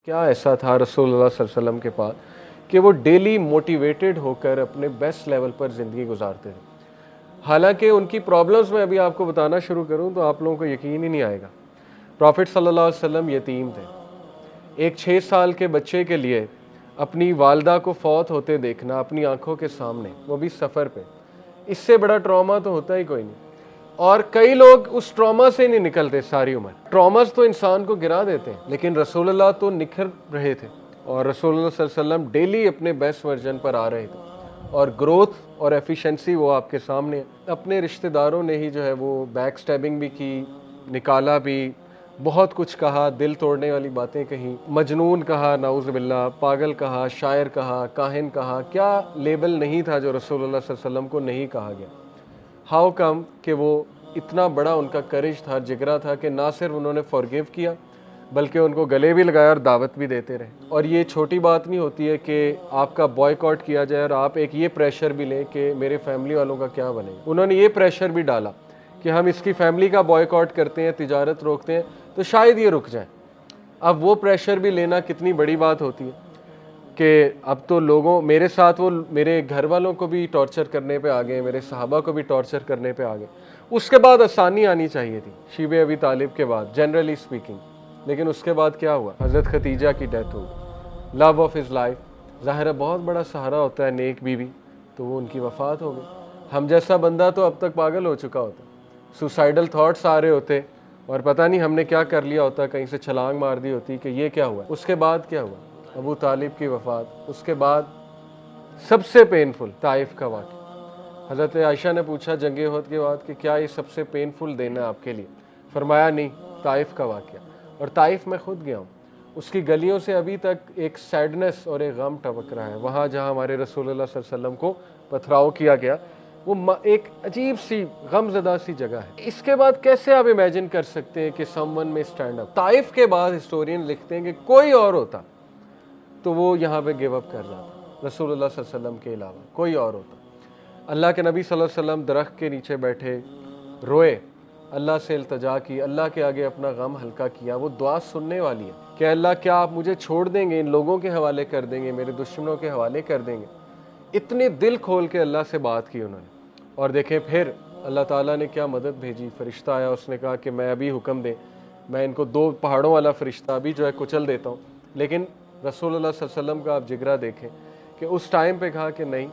क्या ऐसा था रसूलुल्लाह सल्लल्लाहु अलैहि वसल्लम के पास कि वो डेली मोटिवेटेड होकर अपने बेस्ट लेवल पर ज़िंदगी गुजारते थे। हालांकि उनकी प्रॉब्लम्स मैं अभी आपको बताना शुरू करूं तो आप लोगों को यकीन ही नहीं आएगा। प्रॉफिट सल्लल्लाहु अलैहि वसल्लम यतीम थे। एक 6 साल के बच्चे के लिए अपनी वालदा को फौत होते देखना अपनी आंखों के सामने, वो भी सफ़र पे, इससे बड़ा ट्रॉमा तो होता ही कोई नहीं। और कई लोग उस ट्रॉमा से नहीं निकलते सारी उम्र। ट्रॉमास तो इंसान को गिरा देते हैं, लेकिन रसूलुल्लाह तो निखर रहे थे और रसूलुल्लाह सल्लल्लाहु अलैहि वसल्लम डेली अपने बेस्ट वर्जन पर आ रहे थे और ग्रोथ और एफिशिएंसी वो आपके सामने है। अपने रिश्तेदारों ने ही जो है वो बैक स्टैबिंग भी की, निकाला भी, बहुत कुछ कहा, दिल तोड़ने वाली बातें कही, मजनून कहा, नाउज़ बिल्लाह, पागल कहा, शायर कहा, काहिन कहा, क्या लेबल नहीं था जो रसूलुल्लाह सल्लल्लाहु अलैहि वसल्लम को नहीं कहा गया। हाउ कम कि वो इतना बड़ा उनका करेज था, जिगरा था कि ना सिर्फ उन्होंने फॉरगिव किया बल्कि उनको गले भी लगाया और दावत भी देते रहे। और ये छोटी बात नहीं होती है कि आपका बॉयकॉट किया जाए और आप एक ये प्रेशर भी लें कि मेरे फैमिली वालों का क्या बनेगा। उन्होंने ये प्रेशर भी डाला कि हम इसकी फैमिली का बॉयकॉट करते हैं, तिजारत रोकते हैं तो शायद ये रुक जाए। अब वो प्रेशर भी लेना कितनी बड़ी बात होती है कि अब तो लोगों मेरे साथ वो मेरे घर वालों को भी टॉर्चर करने पे आ गए, मेरे सहाबा को भी टॉर्चर करने पे आ गए। उसके बाद आसानी आनी चाहिए थी शीबे अबी तालिब के बाद, जनरली स्पीकिंग। लेकिन उसके बाद क्या हुआ? हज़रत खदीजा की डेथ हो गई, लव ऑफ हिज लाइफ। ज़ाहिर है बहुत बड़ा सहारा होता है नेक बीवी, तो वो उनकी वफ़ात हो गई। हम जैसा बंदा तो अब तक पागल हो चुका होता, सुसाइडल थॉट्स आ रहे होते और पता नहीं हमने क्या कर लिया होता, कहीं से छलांग मार दी होती कि ये क्या हुआ। उसके बाद क्या हुआ? अबू तालिब की वफ़ात। उसके बाद सबसे पेनफुल ताइफ का वाक़या। हज़रत आयशा ने पूछा जंग उहद के बाद कि क्या ये सबसे पेनफुल दिन है आपके लिए? फरमाया नहीं, ताइफ का वाक़या। और ताइफ में ख़ुद गया हूँ, उसकी गलियों से अभी तक एक सैडनेस और एक गम टपक रहा है। वहाँ जहाँ हमारे रसूलुल्लाह सल्लल्लाहु अलैहि वसल्लम को पथराव किया गया, वो एक अजीब सी गमज़दा सी जगह है। इसके बाद कैसे आप इमेजिन कर सकते हैं कि समवन में स्टैंड अप? ताइफ के बाद हिस्टोरियन लिखते हैं कि कोई और होता तो वो यहाँ पे गिव अप कर जाता, रसूलुल्लाह सल्लल्लाहु अलैहि वसल्लम के अलावा कोई और होता। अल्लाह के नबी सल्लल्लाहु अलैहि वसल्लम दरख्त के नीचे बैठे रोए, अल्लाह से इल्तिजा की, अल्लाह के आगे अपना गम हल्का किया। वो दुआ सुनने वाली है कि अल्लाह क्या आप मुझे छोड़ देंगे, इन लोगों के हवाले कर देंगे, मेरे दुश्मनों के हवाले कर देंगे? इतने दिल खोल के अल्लाह से बात की उन्होंने। और देखें फिर अल्लाह ताला ने क्या मदद भेजी, फ़रिश्ता आया, उसने कहा कि मैं अभी हुक्म दे, मैं इनको 2 पहाड़ों वाला फ़रिश्ता अभी जो है कुचल देता हूँ। लेकिन रसूलुल्लाह सल्लल्लाहु अलैहि वसल्लम का आप जिगरा देखें कि उस टाइम पे कहा कि नहीं,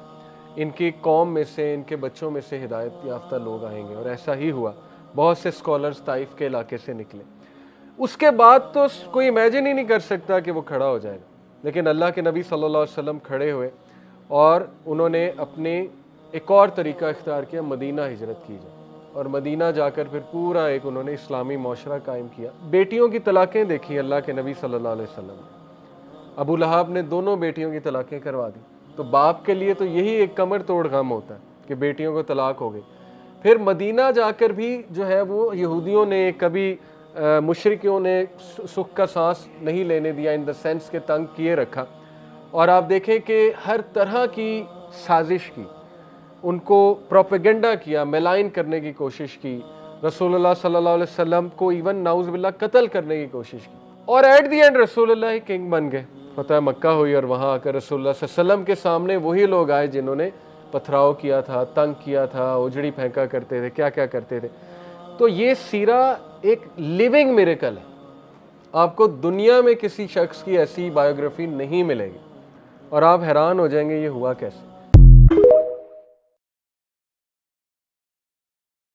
इनकी कौम में से, इनके बच्चों में से हिदायत याफ्ता लोग आएंगे। और ऐसा ही हुआ, बहुत से स्कॉलर्स ताइफ के इलाके से निकले। उसके बाद तो कोई इमेजिन ही नहीं कर सकता कि वो खड़ा हो जाएगा, लेकिन अल्लाह के नबी सल्लल्लाहु अलैहि वसल्लम खड़े हुए और उन्होंने अपने एक और तरीका इख्तियार किया, मदीना हिजरत की जाए। और मदीना जाकर फिर पूरा एक उन्होंने इस्लामी माशरा कायम किया। बेटियों की तलाक़ें देखी अल्लाह के नबी सल्लल्लाहु अलैहि वसल्लम ने। अबू लहाब ने दोनों बेटियों की तलाक़ें करवा दी। तो बाप के लिए तो यही एक कमर तोड़ गम होता है कि बेटियों को तलाक हो गई। फिर मदीना जाकर भी जो है वो यहूदियों ने कभी मुशरिकों ने सुख का सांस नहीं लेने दिया, इन द सेंस के तंग किए रखा। और आप देखें कि हर तरह की साजिश की, उनको प्रोपेगेंडा किया, मेलाइन करने की कोशिश की, रसूलुल्लाह सल्लल्लाहु अलैहि वसल्लम को इवन नाउज़ बिल्लाह कत्ल करने की कोशिश की। और एट दी एंड रसूलुल्लाह ही किंग बन गए। फतह मक्का हुई और वहाँ आकर रसूलुल्लाह सल्लल्लाहु अलैहि वसल्लम के सामने वही लोग आए जिन्होंने पथराव किया था, तंग किया था, उजड़ी फेंका करते थे, क्या क्या करते थे। तो ये सीरा एक लिविंग मिरेकल है। आपको दुनिया में किसी शख्स की ऐसी बायोग्राफी नहीं मिलेगी और आप हैरान हो जाएंगे ये हुआ कैसे।